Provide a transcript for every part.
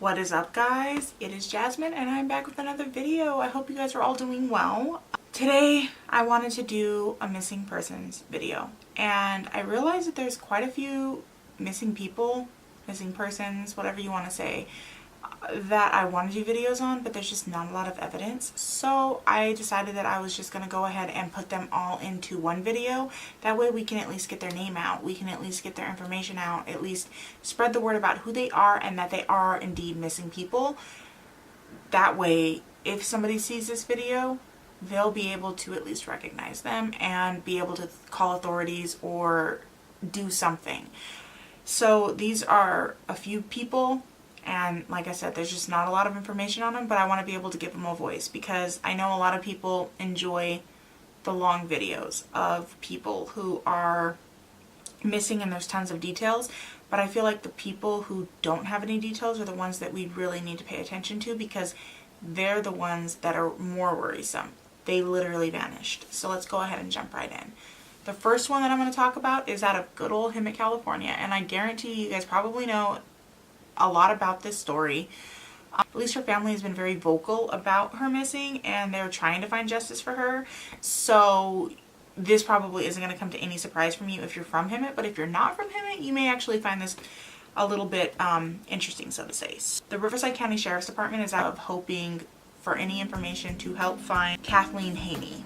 What is up, guys? It is Jasmine and I'm back with another video. I hope you guys are all doing well. Today I wanted to do a missing persons video, and I realized that there's quite a few missing people, missing persons, whatever you want to say, that I want to do videos on, but there's just not a lot of evidence. So I decided that I was just going to go ahead and put them all into one video. That way we can at least get their name out, we can at least get their information out, at least spread the word about who they are and that they are indeed missing people. That way, if somebody sees this video, they'll be able to at least recognize them and be able to call authorities or do something. So these are a few people, and like I said, there's just not a lot of information on them, but I want to be able to give them a voice because I know a lot of people enjoy the long videos of people who are missing and there's tons of details, but I feel like the people who don't have any details are the ones that we really need to pay attention to because they're the ones that are more worrisome. They literally vanished. So let's go ahead and jump right in. The first one that I'm going to talk about is out of good old Hemet, California, and I guarantee you guys probably know a lot about this story. At least her family has been very vocal about her missing and they're trying to find justice for her. So this probably isn't going to come to any surprise from you if you're from Hemet, but if you're not from Hemet, you may actually find this a little bit interesting, so to say. The Riverside County Sheriff's Department is out of hoping for any information to help find Kathleen Haney.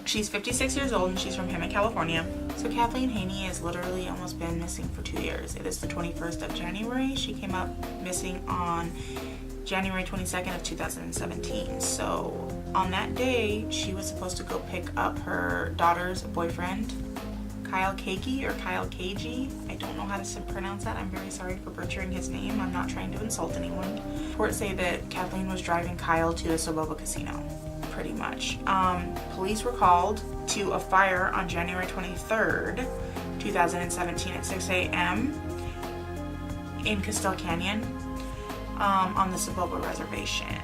She's 56 years old and she's from Hemet, California. So Kathleen Haney has literally almost been missing for 2 years. It is the 21st of January. She came up missing on January 22nd of 2017. So on that day, she was supposed to go pick up her daughter's boyfriend, Kyle Keiki or Kyle KG. I don't know how to pronounce that. I'm very sorry for butchering his name. I'm not trying to insult anyone. Reports say that Kathleen was driving Kyle to a Soboba casino, pretty much. Police were called to a fire on January 23rd, 2017 at 6 a.m. in Castell Canyon on the Soboba reservation.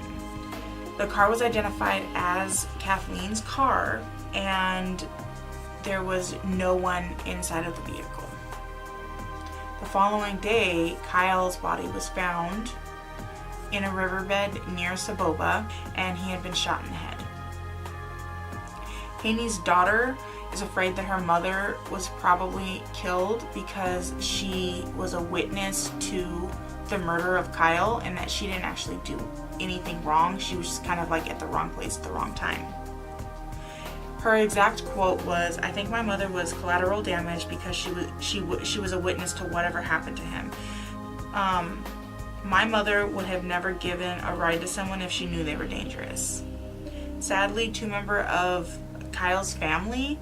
The car was identified as Kathleen's car and there was no one inside of the vehicle. The following day, Kyle's body was found in a riverbed near Soboba and he had been shot in the head. Haney's daughter is afraid that her mother was probably killed because she was a witness to the murder of Kyle and that she didn't actually do anything wrong. She was just kind of like at the wrong place at the wrong time. Her exact quote was, "I think my mother was collateral damage because she was a witness to whatever happened to him. My mother would have never given a ride to someone if she knew they were dangerous." Sadly, 2 members of Kyle's family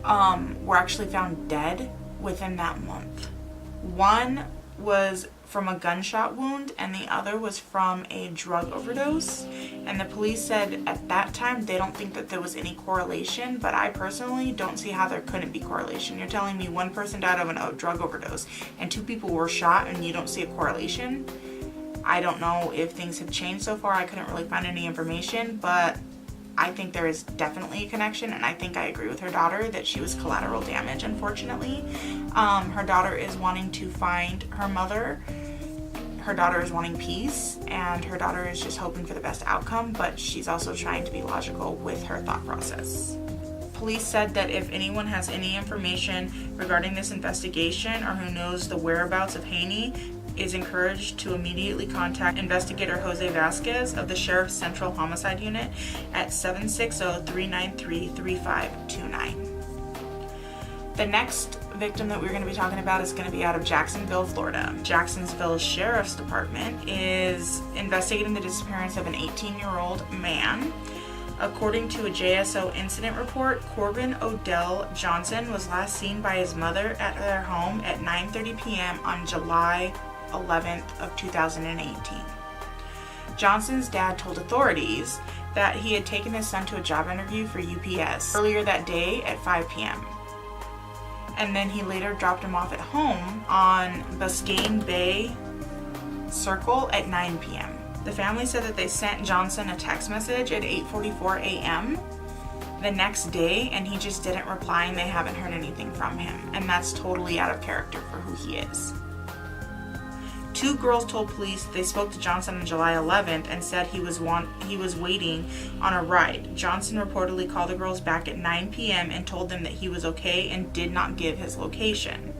were actually found dead within that month. One was from a gunshot wound and the other was from a drug overdose, and the police said at that time they don't think that there was any correlation, but I personally don't see how there couldn't be correlation. You're telling me one person died of a drug overdose and 2 people were shot and you don't see a correlation? I don't know if things have changed so far. I couldn't really find any information, but I think there is definitely a connection, and I think I agree with her daughter that she was collateral damage, unfortunately. Her daughter is wanting to find her mother. Her daughter is wanting peace, and her daughter is just hoping for the best outcome, but she's also trying to be logical with her thought process. Police said that if anyone has any information regarding this investigation or who knows the whereabouts of Haney, is encouraged to immediately contact investigator Jose Vasquez of the Sheriff's Central Homicide Unit at 760-393-3529. The next victim that we're going to be talking about is going to be out of Jacksonville, Florida. Jacksonville Sheriff's Department is investigating the disappearance of an 18-year-old man. According to a JSO incident report, Corbin Odell Johnson was last seen by his mother at their home at 9:30 p.m. on July 11th of 2018. Johnson's dad told authorities that he had taken his son to a job interview for UPS earlier that day at 5 p.m. And then he later dropped him off at home on Biscayne Bay Circle at 9 p.m. The family said that they sent Johnson a text message at 8:44 a.m. the next day and he just didn't reply and they haven't heard anything from him. And that's totally out of character for who he is. 2 girls told police they spoke to Johnson on July 11th and said he was waiting on a ride. Johnson reportedly called the girls back at 9 p.m. and told them that he was okay and did not give his location.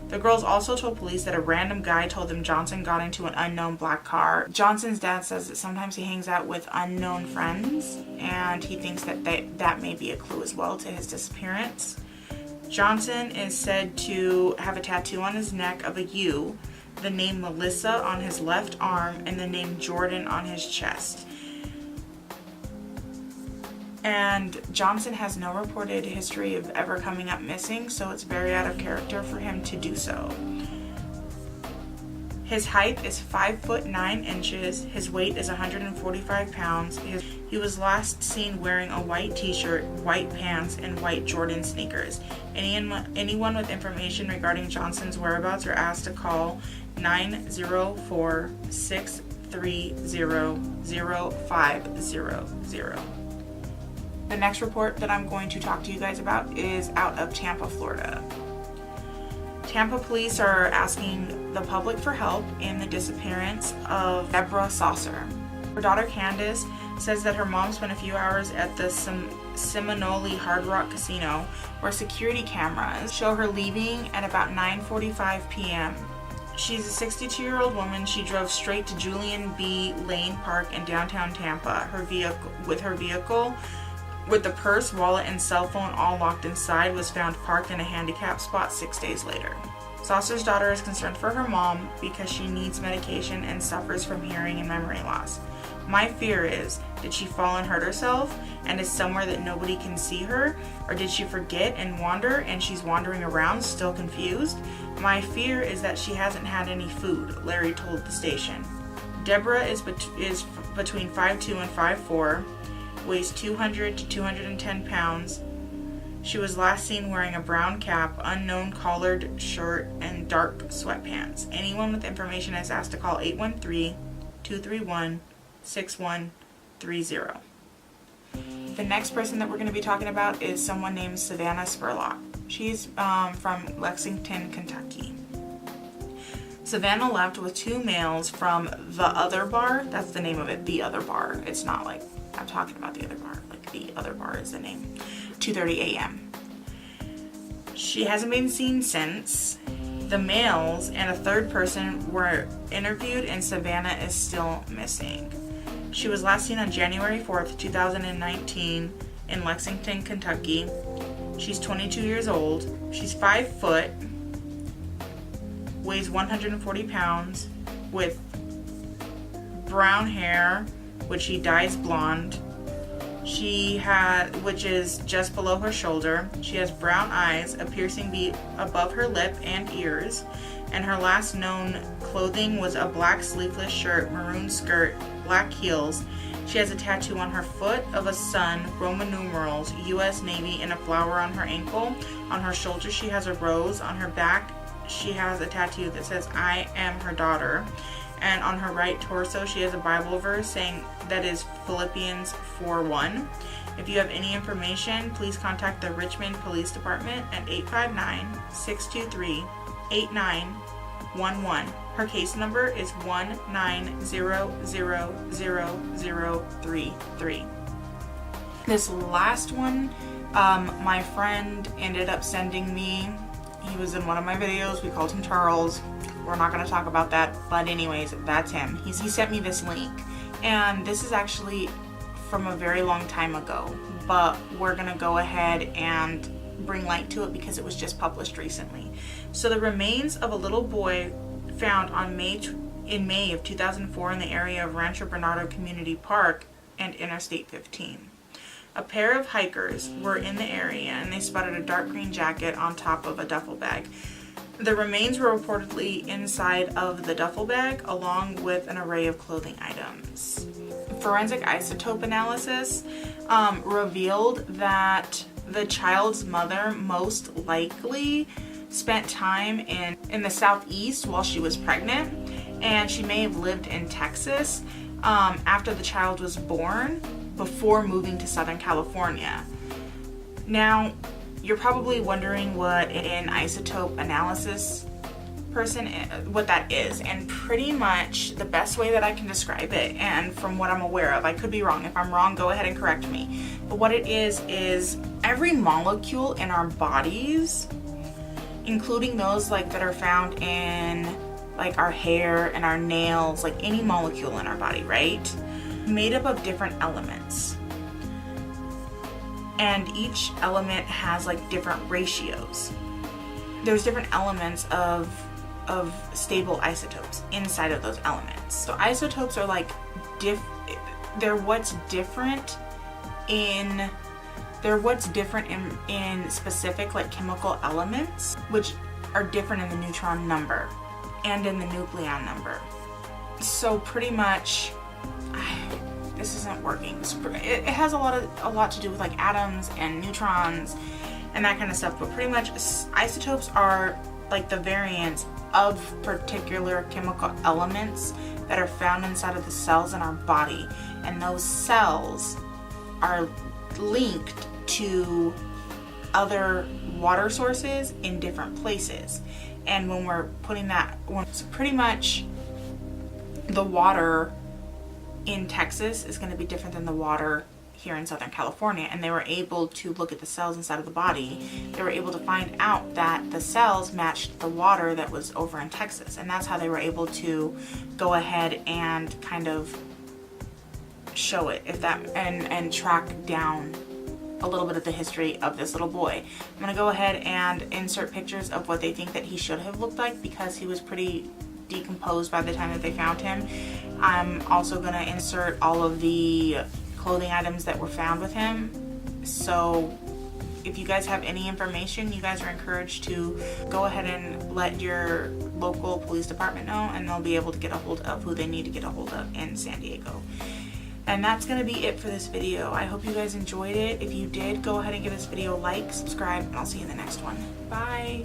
The girls also told police that a random guy told them Johnson got into an unknown black car. Johnson's dad says that sometimes he hangs out with unknown friends, and he thinks that that may be a clue as well to his disappearance. Johnson is said to have a tattoo on his neck of a U, the name Melissa on his left arm, and the name Jordan on his chest. And Johnson has no reported history of ever coming up missing, so it's very out of character for him to do so. His height is 5 foot 9 inches. His weight is 145 pounds. He was last seen wearing a white t-shirt, white pants, and white Jordan sneakers. Anyone with information regarding Johnson's whereabouts are asked to call 904-630-0500. The next report that I'm going to talk to you guys about is out of Tampa, Florida. Tampa police are asking the public for help in the disappearance of Deborah Saucier. Her daughter Candace says that her mom spent a few hours at the Seminole Hard Rock Casino, where security cameras show her leaving at about 9:45 p.m. She's a 62-year-old woman. She drove straight to Julian B. Lane Park in downtown Tampa. With the purse, wallet, and cell phone all locked inside, was found parked in a handicap spot 6 days later. Saucier's daughter is concerned for her mom because she needs medication and suffers from hearing and memory loss. My fear is, did she fall and hurt herself and is somewhere that nobody can see her? Or did she forget and wander and she's wandering around still confused? My fear is that she hasn't had any food, Larry told the station. Deborah is between 5'2" and 5'4", weighs 200 to 210 pounds. She was last seen wearing a brown cap, unknown collared shirt, and dark sweatpants. Anyone with information is asked to call 813-231-6130. The next person that we're going to be talking about is someone named Savannah Spurlock. She's from Lexington, Kentucky. Savannah left with 2 males from the other bar. That's the name of it, the other bar. It's not like I'm talking about the other bar, like the other bar is the name. 2:30 a.m. She hasn't been seen since. The males and a third person were interviewed, and Savannah is still missing. She was last seen on January 4th, 2019 in Lexington, Kentucky. She's 22 years old. She's 5 foot, weighs 140 pounds, with brown hair, which she dyes blonde. Which is just below her shoulder. She has brown eyes, a piercing bead above her lip and ears, and her last known clothing was a black sleeveless shirt, maroon skirt, black heels. She has a tattoo on her foot of a sun, Roman numerals, U.S. Navy, and a flower on her ankle. On her shoulder she has a rose. On her back she has a tattoo that says, "I am her daughter." And on her right torso she has a Bible verse saying that is Philippians 4:1. If you have any information, please contact the Richmond Police Department at 859-623-8911. Her case number is 1900033. This last one, my friend ended up sending me. He was in one of my videos. We called him Charles. We're not going to talk about that, but anyways, that's him. He sent me this link, and this is actually from a very long time ago, but we're going to go ahead and bring light to it because it was just published recently. So the remains of a little boy found in May of 2004 in the area of Rancho Bernardo Community Park and Interstate 15. A pair of hikers were in the area and they spotted a dark green jacket on top of a duffel bag. The remains were reportedly inside of the duffel bag, along with an array of clothing items. Forensic isotope analysis revealed that the child's mother most likely spent time in the southeast while she was pregnant, and she may have lived in Texas after the child was born before moving to Southern California. Now, you're probably wondering what an isotope analysis what that is, and pretty much the best way that I can describe it, and from what I'm aware of, I could be wrong. If I'm wrong, go ahead and correct me. But what it is every molecule in our bodies, including those like that are found in like our hair and our nails, like any molecule in our body, right? Made up of different elements. And each element has like different ratios. There's different elements of stable isotopes inside of those elements. So isotopes are like they're what's different in specific like chemical elements, which are different in the neutron number and in the nucleon number. So pretty much, this isn't working. It has a lot to do with like atoms and neutrons and that kind of stuff, but pretty much isotopes are like the variants of particular chemical elements that are found inside of the cells in our body, and those cells are linked to other water sources in different places. And when we're putting so pretty much the water in Texas is going to be different than the water here in Southern California, and they were able to look at the cells inside of the body. They were able to find out that the cells matched the water that was over in Texas, and that's how they were able to go ahead and kind of show it, and track down a little bit of the history of this little boy. I'm gonna go ahead and insert pictures of what they think that he should have looked like, because he was pretty decomposed by the time that they found him. I'm also gonna insert all of the clothing items that were found with him. So if you guys have any information, you guys are encouraged to go ahead and let your local police department know, and they'll be able to get a hold of who they need to get a hold of in San Diego. And that's gonna be it for this video. I hope you guys enjoyed it. If you did, go ahead and give this video a like, subscribe, and I'll see you in the next one. Bye.